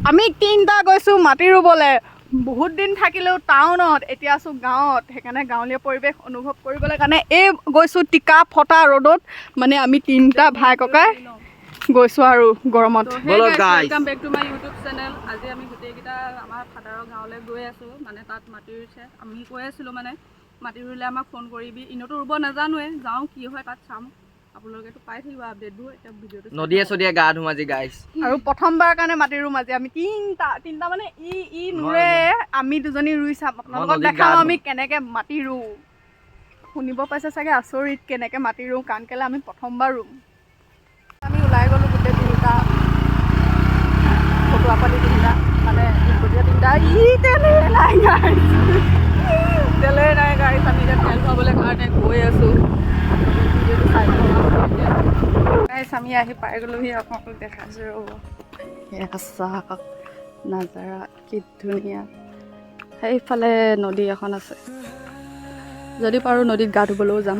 আমি তিনিটা গৈছোঁ মাটি ৰুবলৈ। বহুত দিন থাকিলেও টাউনত, এতিয়া আছোঁ গাঁৱত। সেইকাৰণে গাঁৱলীয়া পৰিৱেশ অনুভৱ কৰিবলৈ কাৰণে এই গৈছোঁ টিকা ফটা ৰ'দত। মানে আমি তিনিটা ভাই ককাই গৈছোঁ আৰু গৰমত। Welcome back to my YouTube channel. আজি আমি গোটেইকেইটা আমাৰ ফাদাৰৰ গাঁৱলৈ গৈ আছোঁ। মানে তাত মাটি ৰুইছে। আমি কৈ আছিলোঁ মানে মাটি ৰুলে আমাক ফোন কৰিবি। ইনতো ৰুব নাজানোৱে, যাওঁ কি হয় তাত চাম। আপোনালোকেতো পাই থাকিব আপডেটবোৰ। এতিয়া ভিডিঅ'টো নদীয়ে চদিয়ে গা ধুম আজি গাইছ। আৰু প্ৰথমবাৰ কাৰণে মাটি ৰুম আজি আমি তিনিটা মানে ই নুৰে, আমি দুজনী ৰুই চাম। আপোনালোকক দেখাম আমি কেনেকৈ মাটি ৰুওঁ। শুনিব পাইছে চাগে আচৰিত কেনেকৈ মাটি ৰুওঁ, কাৰণ কেলৈ আমি প্ৰথমবাৰ ৰুম। আমি ওলাই গ'লোঁ গোটেই তিনিটা, ফটোৱা পালি তিনিটা, মানে ইনকটীয়া তিনিটা। তেলেই নাই গাইছ, তেলেই নাই গাইছ। আমি এতিয়া তেল ভৰাবলৈ কাৰণে গৈ আছোঁ। ভিডিঅ'টো চাই গাইছ আমি আহি পাই গ'লোহি। আপোনালোকক দেখাইছোঁ ৰ'ব, চাওক নাজাৰা কি ধুনীয়া। সেইফালে নদী এখন আছে, যদি পাৰোঁ নদীত গা ধুবলৈও যাম।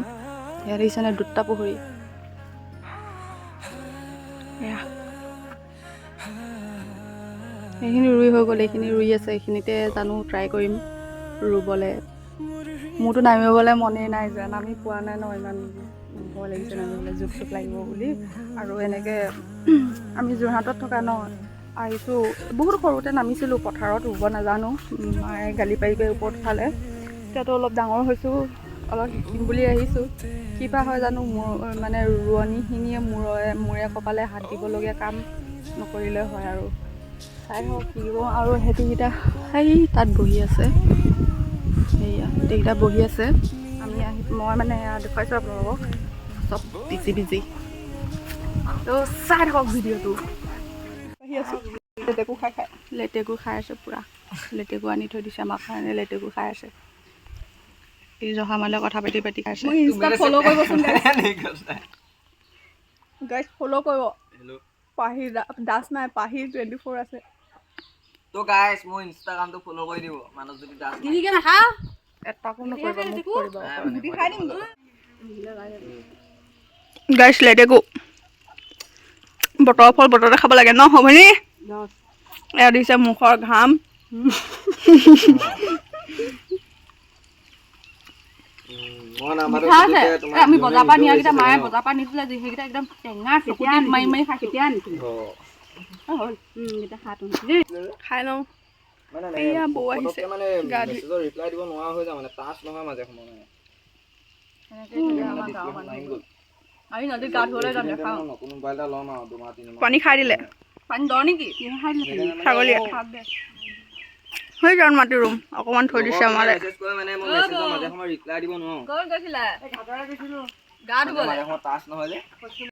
ইয়াত দেখিছেনে দুটা পুখুৰী। এইখিনি ৰুই হৈ গ'ল, এইখিনি ৰুই আছে। এইখিনিতে জানো ট্ৰাই কৰিম ৰুবলৈ। মোৰতো নামিবলৈ মনেই নাই যে, নামি পোৱা নাই ন, ইমান ভয় লাগিছে নামিবলৈ, জোক চোক লাগিব বুলি। আৰু এনেকৈ আমি যোৰহাটত থকা ন, আহিছোঁ বহুত সৰুতে নামিছিলোঁ পথাৰত, ৰুব নাজানো। মায়ে গালি পাৰি ওপৰত উঠালে। এতিয়াতো অলপ ডাঙৰ হৈছোঁ, অলপ শিকিম বুলি আহিছোঁ। কিবা হয় জানো, মানে ৰোৱনীখিনিয়ে মূৰে কপালে হাত দিবলগীয়া কাম নকৰিলে হয় আৰু। চাই হওক কি কৰোঁ। আৰু সিহঁতিকেইটা সেই তাত বহি আছে, সেয়া গোটেইকেইটা বহি আছে। মই মানে দেখুৱাইছোঁ আপোনালোকক চব বিজি। তো চাই থাকক ভিডিঅ'টো। আহি আছোঁ লেটেকু খাই আছে পুৰা। লেটেকু আনি থৈ দিছে আমাৰ কাৰণে, লেটেকু খাই আছে। এই জহামালে কথা পাতি খাইছে। মোক ইনষ্টাত ফ'ল' কৰিবচোন গাইছ, ফ'ল' কৰিব। পাহিৰ দাস নাই, পাহিৰ 24 আছে। তো গাইছ মোৰ ইনষ্টাগ্ৰামটো ফ'ল' কৰি দিব মানুহ যদি দাস নাই। এটাকো নকৰিব, মোক কৰিব। খাই দিম গাইছ, লেটেকু বতৰৰ ফল বতৰতে খাব লাগে ন, হ'বনি? এয়া দিছে মুখৰ ঘাম। মিঠা আছে। আমি বজাৰ পৰা নিয়াকেইটা, মায়ে বজাৰ পৰা নিছিলে যে, সেইকেইটা একদম টেঙা, চকুত মাৰি খাই। কেতিয়া আনিছিলোঁ? খাই লওঁ। এয়া বৌ আহিছে গা ধুই। ৰিপ্লাই দিব নোৱাৰা হৈ যায়, মানে টাচ নহয় মাজে সময়ে। আমি নদীত গা ধুবলৈ যাম, দেখাওঁ। নতুন মোবাইল এটা ল'ম আৰু 2-3 মাহ। পানী খাই দিলে। পানী দ নেকি? ছাগলীয়ে হৈ যাম মাটি ৰুম। অকণমান থৈ দিছে আমালৈ। মেছেজ কৰে মানে মই মেছেজৰ মাজে সময়ে ৰিপ্লাই দিব নোৱাৰোঁ। ক'ত গৈছিলা? গা ধুবলৈ। মাজে সময়ে টাচ নহয় যে।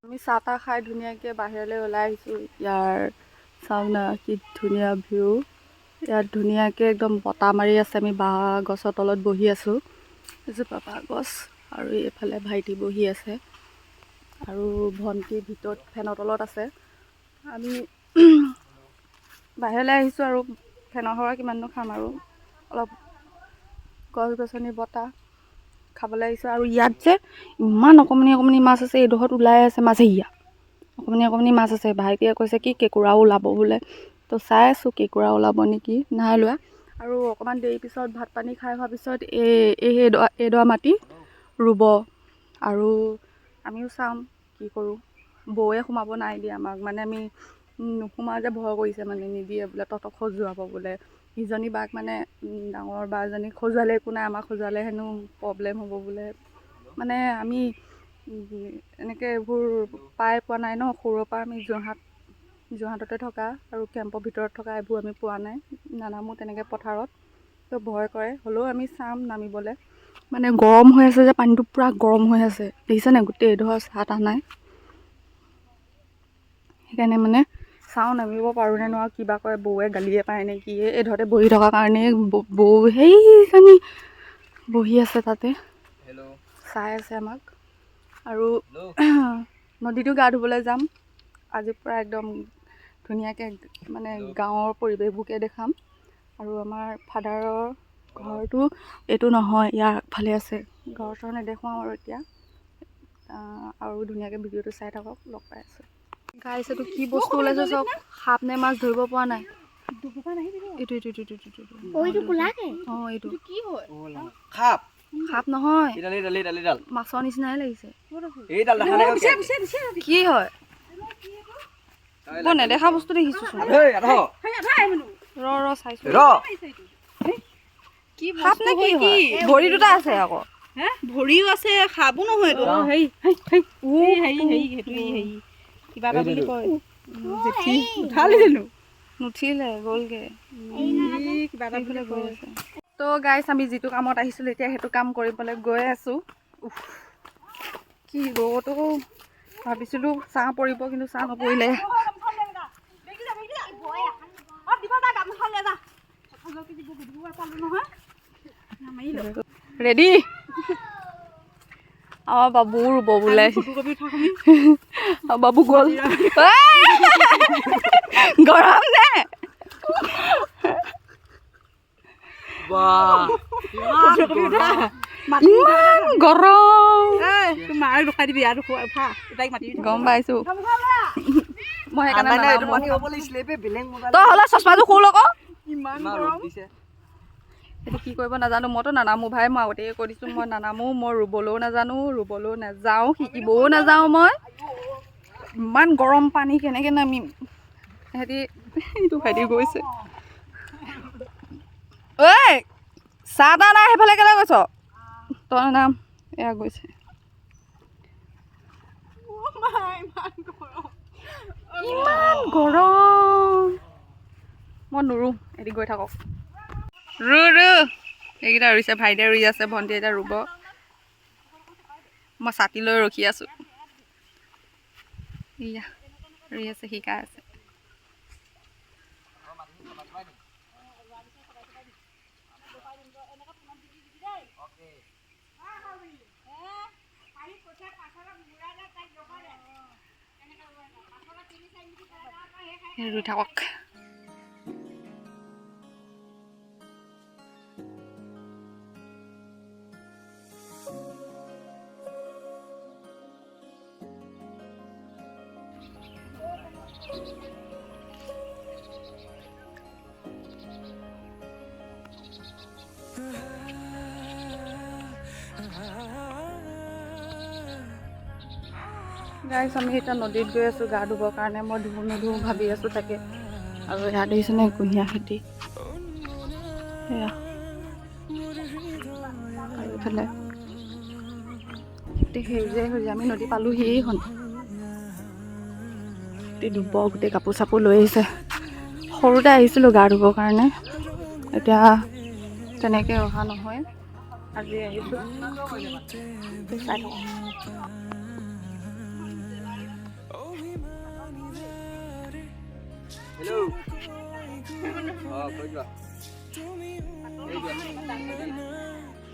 আমি চাহ তাহ খাই ধুনীয়াকৈ বাহিৰলৈ ওলাই আহিছোঁ। ইয়াৰ চাওক না কি ধুনীয়া ভিউ। ইয়াত ধুনীয়াকৈ একদম বতাহ মাৰি আছে। আমি বাঁহ গছৰ তলত বহি আছোঁ। এজোপা বাঁহ গছ, আৰু এইফালে ভাইটি বহি আছে, আৰু ভণ্টি ভিতৰত ফেনৰ তলত আছে। আমি বাহিৰলৈ আহিছোঁ আৰু ফেনৰ হাৱা কিমাননো খাম, আৰু অলপ গছ গছনি বতাহ খাবলৈ আহিছোঁ। আৰু ইয়াত যে ইমান অকণমানি মাছ আছে, এইডোখৰত ওলাই আছে মাছ। সেয়া অকণমানি মাছ আছে। ভাইটিয়ে কৈছে কি কেঁকুৰাও ওলাব বোলে। তো চাই আছোঁ কেঁকুৰা ওলাব নেকি, নাই ওলোৱা। আৰু অকণমান দেৰি পিছত ভাত পানী খাই হোৱাৰ পিছত এইডৰা মাটি ৰুব, আৰু আমিও চাম কি কৰোঁ। বৌয়ে সোমাব নাই দিয়ে আমাক, মানে আমি নোসোমাওঁ যে ভয় কৰিছে, মানে নিদিয়ে বোলে, তহঁতক খজুৱাব বোলে। ইজনী বাক মানে ডাঙৰ বাজনীক খজুৱালে একো নাই, আমাক খজুৱালে হেনো প্ৰব্লেম হ'ব বোলে। মানে আমি এনেকৈ এইবোৰ পাই পোৱা নাই ন, সৰুৰ পৰা আমি যোৰহাটতে থকা আৰু কেম্পৰ ভিতৰত থকা এইবোৰ আমি পোৱা নাই, নানামো তেনেকৈ পথাৰত। তো ভয় কৰে, হ'লেও আমি চাম নামিবলৈ। মানে গৰম হৈ আছে যে, পানীটো পূৰা গৰম হৈ আছে, দেখিছেনে? গোটেই এডোখৰ চাহ তাহ নাই। সেইকাৰণে মানে চাওঁ নামিব পাৰোঁনে নোৱাৰোঁ। কিবা কয় বৌয়ে, গালিয়ে পায় নে কি। এইডোখৰতে বহি থকাৰ কাৰণে বৌ সেইজনী বহি আছে তাতে, চাই আছে আমাক। আৰু নদীতো গা ধুবলৈ যাম আজি। পূৰা একদম ধুনীয়াকৈ মানে গাঁৱৰ পৰিৱেশবোৰকে দেখাম। আৰু আমাৰ ফাদাৰৰ ঘৰটো এইটো নহয়, ইয়াৰ আগফালে আছে। ঘৰ চৰ নেদেখুৱাওঁ আৰু এতিয়া, আৰু ধুনীয়াকৈ ভিডিঅ'টো চাই থাকক। লগ পাই আছোঁ। গাইছ এইটো কি বস্তু ওলাইছে চব সাপ নে মাছ ধৰিব পৰা নাই এইটো কি হয় খাপ সাপ নহয় এইডাল মাছৰ নিচিনাই লাগিছে এইডাল দেখা নাই কি হয় বৰ নেদেখা বস্তু দেখিছো চোন ৰ চাইছো কি সাপ নে কি হয় ভৰি দুটা আছে আকৌ ভৰিও আছে খাবো নহয় এইটো কিবা এটা বুলি কয় জেঠি উঠালি জানো নুঠিলে গ'লগে কিবা এটা বুলি গৈ আছে তো গাইছ আমি যিটো কামত আহিছিলোঁ এতিয়া সেইটো কাম কৰিবলৈ গৈ আছোঁ কি ৰ'দো ভাবিছিলোঁ ছাঁ পৰিব কিন্তু ছাঁ নপৰিলে ৰেডি আমাৰ বাবু ৰুব বোলে বাবু গ'ল গৰম নে ইমান গৰম মাৰ ৰখাই দিবি আৰু তাইক মাতি গম পাইছো মই সেইকাৰণে বেলেগ তই হ'লে চশমাযোৰ খোল আকৌ ইমান সেইটো কি কৰিব নাজানো মইতো নানামো ভাই মই আগতেই কৈ দিছোঁ মই নানামো মই ৰুবলৈও নাজানো ৰুবলৈও নাযাওঁ শিকিবও নাযাওঁ মই ইমান গৰম পানী কেনেকৈ নামিম সিহঁতি এইটো ভাইটি গৈছে ঐ চাহ তাহ নাই সেইফালে কেলৈ গৈছ তই নাম এয়া গৈছে ইমান গৰম মই নুৰুম এদি গৈ থাকক ৰু এইকেইটা ৰুইছে ভাইটিয়ে ৰুই আছে ভণ্টি এতিয়া ৰুব মই ছাতি লৈ ৰখি আছোঁ ইয়া ৰুই আছে শিকাই আছে ৰুই থাকক গাইছ আমি এতিয়া নদীত গৈ আছোঁ গা ধুবৰ কাৰণে মই ধুওঁ নুধুওঁ ভাবি আছোঁ তাকে আৰু ইয়াত দেখিছেনে কুঁহিয়াৰ খেতি সেয়া আৰু এইফালে গোটেই সেউজীয়াই আমি নদী পালোহি এইখন গোটেই ধুব গোটেই কাপোৰ চাপোৰ লৈ আহিছে সৰুতে আহিছিলোঁ গা ধুবৰ কাৰণে এতিয়া তেনেকৈ অহা নহয় আজি আহিছোঁ চাই থাকক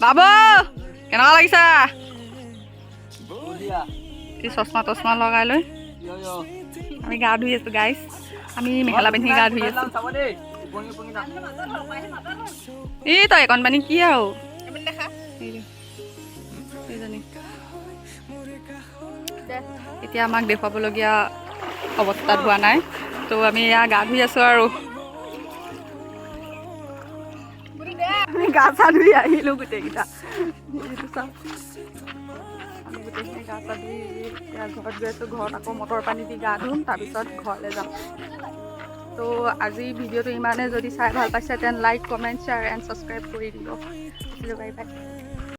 বাবু কেনেকুৱা লাগিছা এই চশমা তচমা লগাই লৈ আমি গা ধুই আছোঁ গাইছ আমি মেখেলা পিন্ধি গা ধুই আছোঁ এই তই একণ পানী কি আৰু এতিয়া আমাক দেখুৱাবলগীয়া অৱস্থাত হোৱা নাই তো আমি এয়া গা ধুই আছোঁ আৰু আমি গা চা ধুই আহিলোঁ গোটেইকেইটা আমি গোটেইখিনি গা চা ধুই এতিয়া ঘৰত গৈ আছোঁ ঘৰত আকৌ মটৰ পানী দি গা ধুম তাৰপিছত ঘৰলৈ যাম তো আজি ভিডিঅ'টো ইমানে যদি চাই ভাল পাইছে তেন like comment share and subscribe কৰি দিব বাই বাই